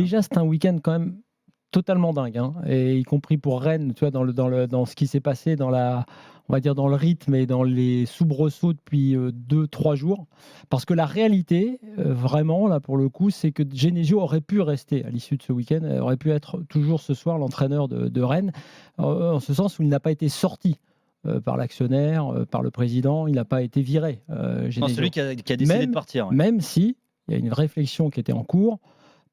Déjà, c'est un week-end quand même totalement dingue, hein, et y compris pour Rennes, tu vois, dans ce qui s'est passé, on va dire dans le rythme et dans les soubresauts depuis 2-3 jours. Parce que la réalité, vraiment, là, pour le coup, c'est que Genesio aurait pu rester à l'issue de ce week-end, aurait pu être toujours ce soir l'entraîneur de Rennes, en ce sens où il n'a pas été sorti par l'actionnaire, par le président, il n'a pas été viré, Non, Genesio. celui qui a décidé de partir. Ouais. Même si il y a une réflexion qui était en cours,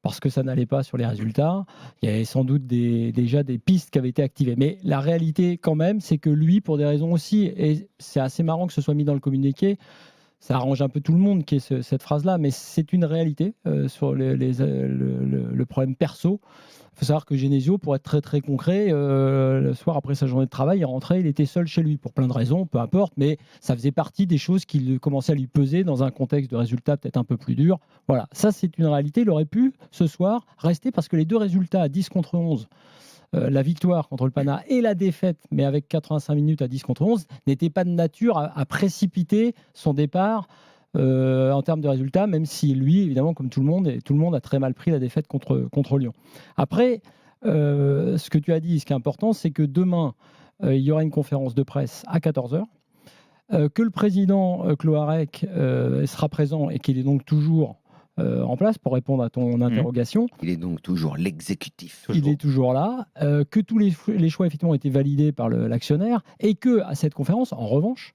parce que ça n'allait pas sur les résultats. Il y avait sans doute déjà des pistes qui avaient été activées. Mais la réalité, quand même, c'est que lui, pour des raisons aussi, et c'est assez marrant que ce soit mis dans le communiqué, ça arrange un peu tout le monde qui est cette phrase-là, mais c'est une réalité sur le problème perso. Il faut savoir que Genesio, pour être très très concret, le soir après sa journée de travail, il rentrait, il était seul chez lui pour plein de raisons, peu importe, mais ça faisait partie des choses qui commençaient à lui peser dans un contexte de résultats peut-être un peu plus dur. Voilà, ça c'est une réalité. Il aurait pu ce soir rester parce que les deux résultats à 10 contre 11, la victoire contre le Pana et la défaite, mais avec 85 minutes à 10 contre 11, n'étaient pas de nature à précipiter son départ en termes de résultats, même si lui, évidemment, comme tout le monde a très mal pris la défaite contre Lyon. Après, ce que tu as dit, ce qui est important, c'est que demain, il y aura une conférence de presse à 14h, que le président Cloarec sera présent et qu'il est donc toujours en place pour répondre à ton interrogation. Il est donc toujours l'exécutif. Il est toujours là, que tous les choix effectivement ont été validés par l'actionnaire et que à cette conférence, en revanche,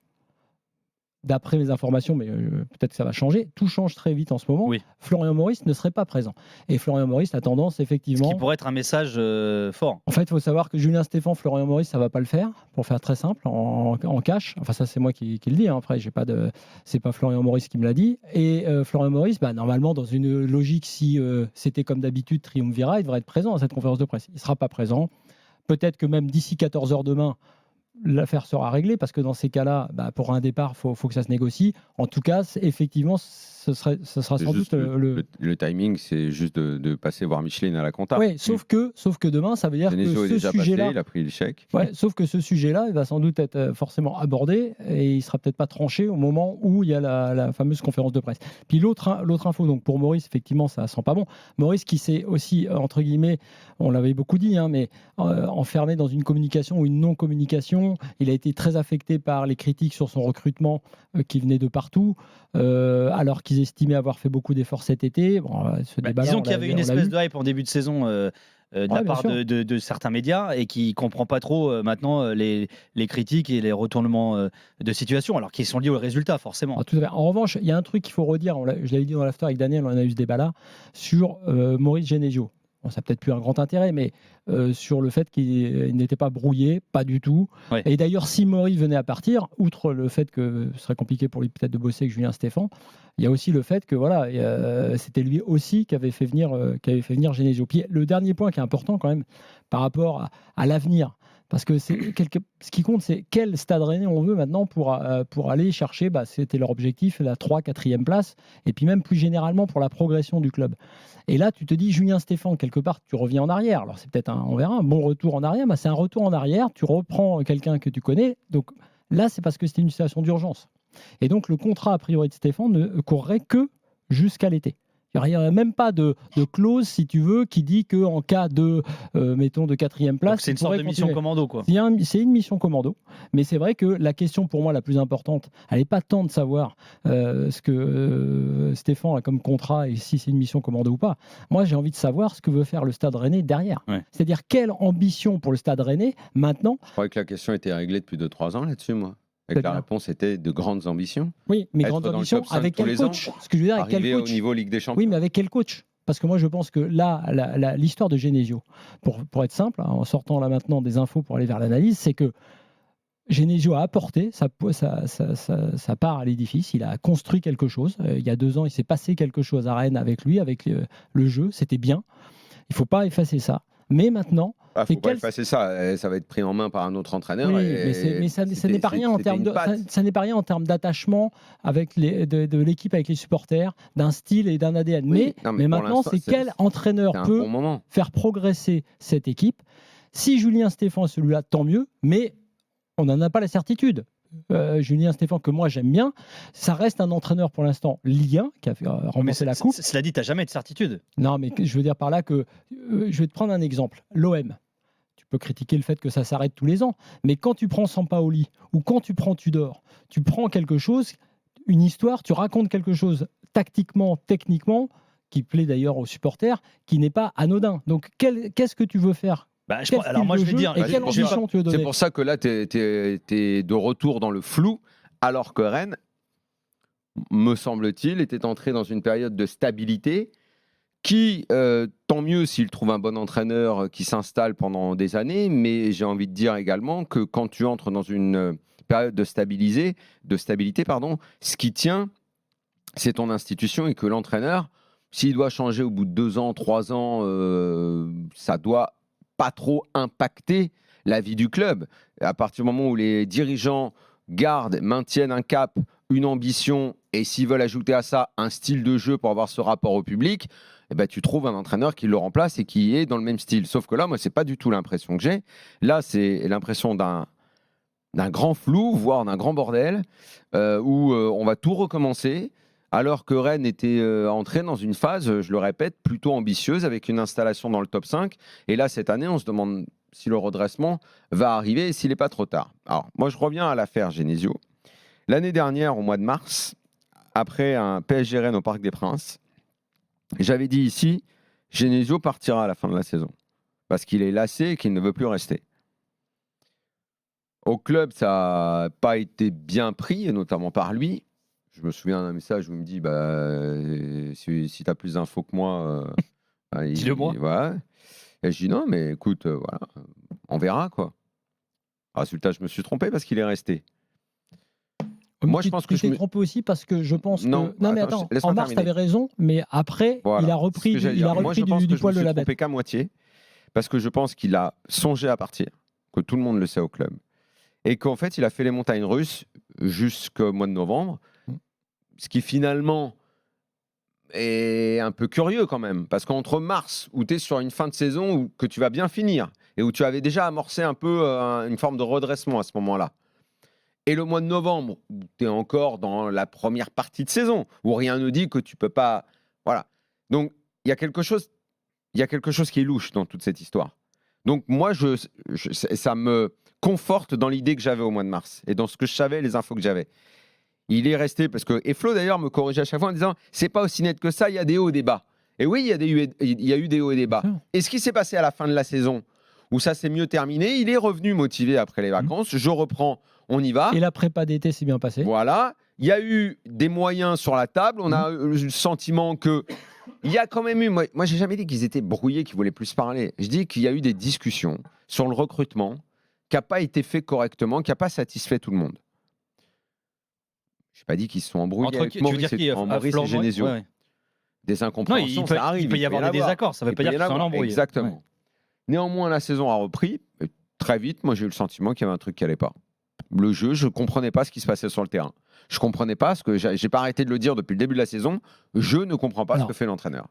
d'après mes informations, mais peut-être que ça va changer, tout change très vite en ce moment. Oui. Florian Maurice ne serait pas présent. Et Florian Maurice a tendance effectivement... Ce qui pourrait être un message fort. En fait, il faut savoir que Julien Stéphan, Florian Maurice, ça ne va pas le faire, pour faire très simple, en cash. Enfin, ça, c'est moi qui le dis. Hein. Après, c'est pas Florian Maurice qui me l'a dit. Et Florian Maurice, normalement, dans une logique, si c'était comme d'habitude, triumvirat, il devrait être présent à cette conférence de presse. Il ne sera pas présent. Peut-être que même d'ici 14h demain, l'affaire sera réglée, parce que dans ces cas-là, pour un départ, faut que ça se négocie. En tout cas, effectivement, ce sera sans doute le timing, c'est juste de passer voir Micheline à la compta. Oui, sauf que demain, ça veut dire Genesio que ce sujet-là, il a pris le chèque. Ouais, sauf que ce sujet-là, il va sans doute être forcément abordé et il sera peut-être pas tranché au moment où il y a la fameuse conférence de presse. Puis l'autre info, donc pour Maurice, effectivement, ça sent pas bon. Maurice qui s'est aussi, entre guillemets, on l'avait beaucoup dit, hein, mais enfermé dans une communication ou une non-communication. Il a été très affecté par les critiques sur son recrutement qui venaient de partout, alors qu'ils estimaient avoir fait beaucoup d'efforts cet été. Bon, disons qu'il y avait une espèce de hype en début de saison de la part de certains médias et qui ne comprend pas trop maintenant les critiques et les retournements de situation, alors qu'ils sont liés aux résultats, forcément. En revanche, il y a un truc qu'il faut redire, je l'avais dit dans l'after avec Daniel, on a eu ce débat-là, sur Maurice Genesio. Bon, ça n'a peut-être plus un grand intérêt, mais sur le fait qu'il n'était pas brouillé, pas du tout. Ouais. Et d'ailleurs, si Maurice venait à partir, outre le fait que ce serait compliqué pour lui peut-être de bosser avec Julien Stéphan, il y a aussi le fait que c'était lui aussi qui avait fait venir Genesio. Puis le dernier point qui est important quand même par rapport à l'avenir, parce que ce qui compte, c'est quel Stade Rennais on veut maintenant pour aller chercher, c'était leur objectif, la 3-4e place, et puis même plus généralement pour la progression du club. Et là, tu te dis, Julien Stéphan, quelque part, tu reviens en arrière. Alors, c'est peut-être on verra, un bon retour en arrière, mais c'est un retour en arrière. Tu reprends quelqu'un que tu connais. Donc là, c'est parce que c'était une situation d'urgence. Et donc, le contrat, a priori, de Stéphan ne courrait que jusqu'à l'été. Il n'y aurait même pas de clause, si tu veux, qui dit qu'en cas de, mettons, de 4e place... Donc c'est une sorte de mission commando, quoi. C'est une mission commando. Mais c'est vrai que la question, pour moi, la plus importante, elle n'est pas tant de savoir ce que Stéphan a comme contrat et si c'est une mission commando ou pas. Moi, j'ai envie de savoir ce que veut faire le Stade Rennais derrière. Ouais. C'est-à-dire, quelle ambition pour le Stade Rennais maintenant... Je croyais que la question était réglée depuis 2-3 ans là-dessus, moi. Et que la réponse était de grandes ambitions. Oui, mais grandes ambitions avec quel coach? Ce que je veux dire, avec quel coach? Au niveau Ligue des Champions. Oui, mais avec quel coach? Parce que moi, je pense que là, l'histoire de Genesio, pour être simple, en sortant là maintenant des infos pour aller vers l'analyse, c'est que Genesio a apporté sa part à l'édifice. Il a construit quelque chose. Il y a 2 ans, il s'est passé quelque chose à Rennes avec lui, avec le jeu. C'était bien. Il ne faut pas effacer ça. Mais maintenant... Il ne faut pas effacer ça. Ça va être pris en main par un autre entraîneur. Oui, mais ça n'est pas rien en termes d'attachement avec de l'équipe avec les supporters, d'un style et d'un ADN. Oui, mais maintenant, c'est quel entraîneur peut faire progresser cette équipe. Si Julien Stéphan est celui-là, tant mieux, mais on n'en a pas la certitude. Julien Stéphan, que moi j'aime bien, ça reste un entraîneur pour l'instant Ligue 1 qui a remporté la coupe. Cela dit, tu n'as jamais de certitude. Non, mais je veux dire par là que je vais te prendre un exemple. L'OM. Tu peux critiquer le fait que ça s'arrête tous les ans, mais quand tu prends Sampaoli ou quand tu prends Tudor, tu prends quelque chose, une histoire, tu racontes quelque chose tactiquement, techniquement, qui plaît d'ailleurs aux supporters, qui n'est pas anodin. Donc qu'est-ce que tu veux faire? Alors moi je vais dire, quelle ambition tu veux donner? C'est pour ça que là tu es de retour dans le flou, alors que Rennes, me semble-t-il, était entré dans une période de stabilité qui, tant mieux s'il trouve un bon entraîneur qui s'installe pendant des années, mais j'ai envie de dire également que quand tu entres dans une période de stabilité, ce qui tient, c'est ton institution, et que l'entraîneur, s'il doit changer au bout de 2 ans, 3 ans, ça doit pas trop impacter la vie du club. À partir du moment où les dirigeants maintiennent un cap, une ambition, et s'ils veulent ajouter à ça un style de jeu pour avoir ce rapport au public, eh ben, tu trouves un entraîneur qui le remplace et qui est dans le même style. Sauf que là, moi, c'est pas du tout l'impression que j'ai. Là, c'est l'impression d'un grand flou, voire d'un grand bordel, où on va tout recommencer, alors que Rennes était entré dans une phase, je le répète, plutôt ambitieuse, avec une installation dans le top 5. Et là, cette année, on se demande si le redressement va arriver et s'il n'est pas trop tard. Alors, moi, je reviens à l'affaire Genesio. L'année dernière, au mois de mars, après un PSG Rennes au Parc des Princes, j'avais dit ici, Genesio partira à la fin de la saison, parce qu'il est lassé et qu'il ne veut plus rester. Au club, ça n'a pas été bien pris, et notamment par lui. Je me souviens d'un message où il me dit si tu as plus d'infos que moi, dis-le-moi. Voilà. Et je dis non, mais écoute, voilà, on verra quoi. Résultat, je me suis trompé parce qu'il est resté. Moi, je pense que je me suis trompé aussi parce que je pense non, que. Non, mais attends, en mars, tu avais raison, mais après, voilà, il a repris du poil de la bête. Moi, je pense que je me suis trompé qu'à moitié, parce que je pense qu'il a songé à partir, que tout le monde le sait au club, et qu'en fait, il a fait les montagnes russes jusqu'au mois de novembre, ce qui finalement est un peu curieux quand même, parce qu'entre mars, où tu es sur une fin de saison où que tu vas bien finir, et où tu avais déjà amorcé un peu une forme de redressement à ce moment-là, et le mois de novembre, où tu es encore dans la première partie de saison, où rien ne dit que tu peux pas... Voilà. Donc, il y a quelque chose qui est louche dans toute cette histoire. Donc, moi, ça me conforte dans l'idée que j'avais au mois de mars, et dans ce que je savais, les infos que j'avais. Il est resté, parce que... Et Flo, d'ailleurs, me corrigeait à chaque fois en disant, c'est pas aussi net que ça, il y a des hauts et des bas. Et oui, il y a eu des hauts et des bas. Et ce qui s'est passé à la fin de la saison, où ça s'est mieux terminé, il est revenu motivé après les vacances, je reprends... On y va. Et la prépa d'été s'est bien passée. Voilà. Il y a eu des moyens sur la table. On a eu le sentiment que... Il y a quand même eu... Moi, j'ai jamais dit qu'ils étaient brouillés, qu'ils voulaient plus parler. Je dis qu'il y a eu des discussions sur le recrutement qui n'a pas été fait correctement, qui n'a pas satisfait tout le monde. Je n'ai pas dit qu'ils se sont embrouillés avec Maurice et Genesio. Ouais. Des incompréhensions, ça arrive. Il peut y avoir des désaccords. Ça ne veut pas dire qu'ils sont en embrouille. Exactement. Ouais. Néanmoins, la saison a repris. Et très vite, moi, j'ai eu le sentiment qu'il y avait un truc qui n'allait pas. Le jeu, je ne comprenais pas ce qui se passait sur le terrain. Je ne comprenais pas, ce que j'ai pas arrêté de le dire depuis le début de la saison, je ne comprends pas ce que fait l'entraîneur.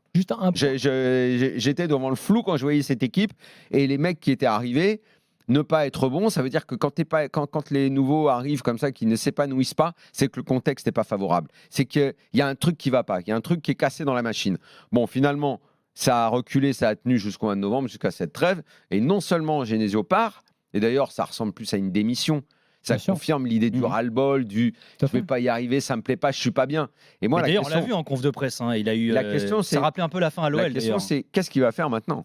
J'étais devant le flou quand je voyais cette équipe, et les mecs qui étaient arrivés, ne pas être bons, ça veut dire que quand les nouveaux arrivent comme ça, qui ne s'épanouissent pas, c'est que le contexte n'est pas favorable. C'est qu'il y a un truc qui ne va pas, il y a un truc qui est cassé dans la machine. Bon, finalement, ça a reculé, ça a tenu jusqu'au mois de novembre, jusqu'à cette trêve, et non seulement Genesio part, et d'ailleurs, ça ressemble plus à une démission. Ça confirme l'idée du ras-le-bol, du je ne vais pas y arriver, ça ne me plaît pas, je ne suis pas bien. Et moi, d'ailleurs, on l'a vu en conf de presse. Il a eu, la question, ça rappelait un peu la fin à l'OL. La question, c'est qu'est-ce qu'il va faire maintenant ?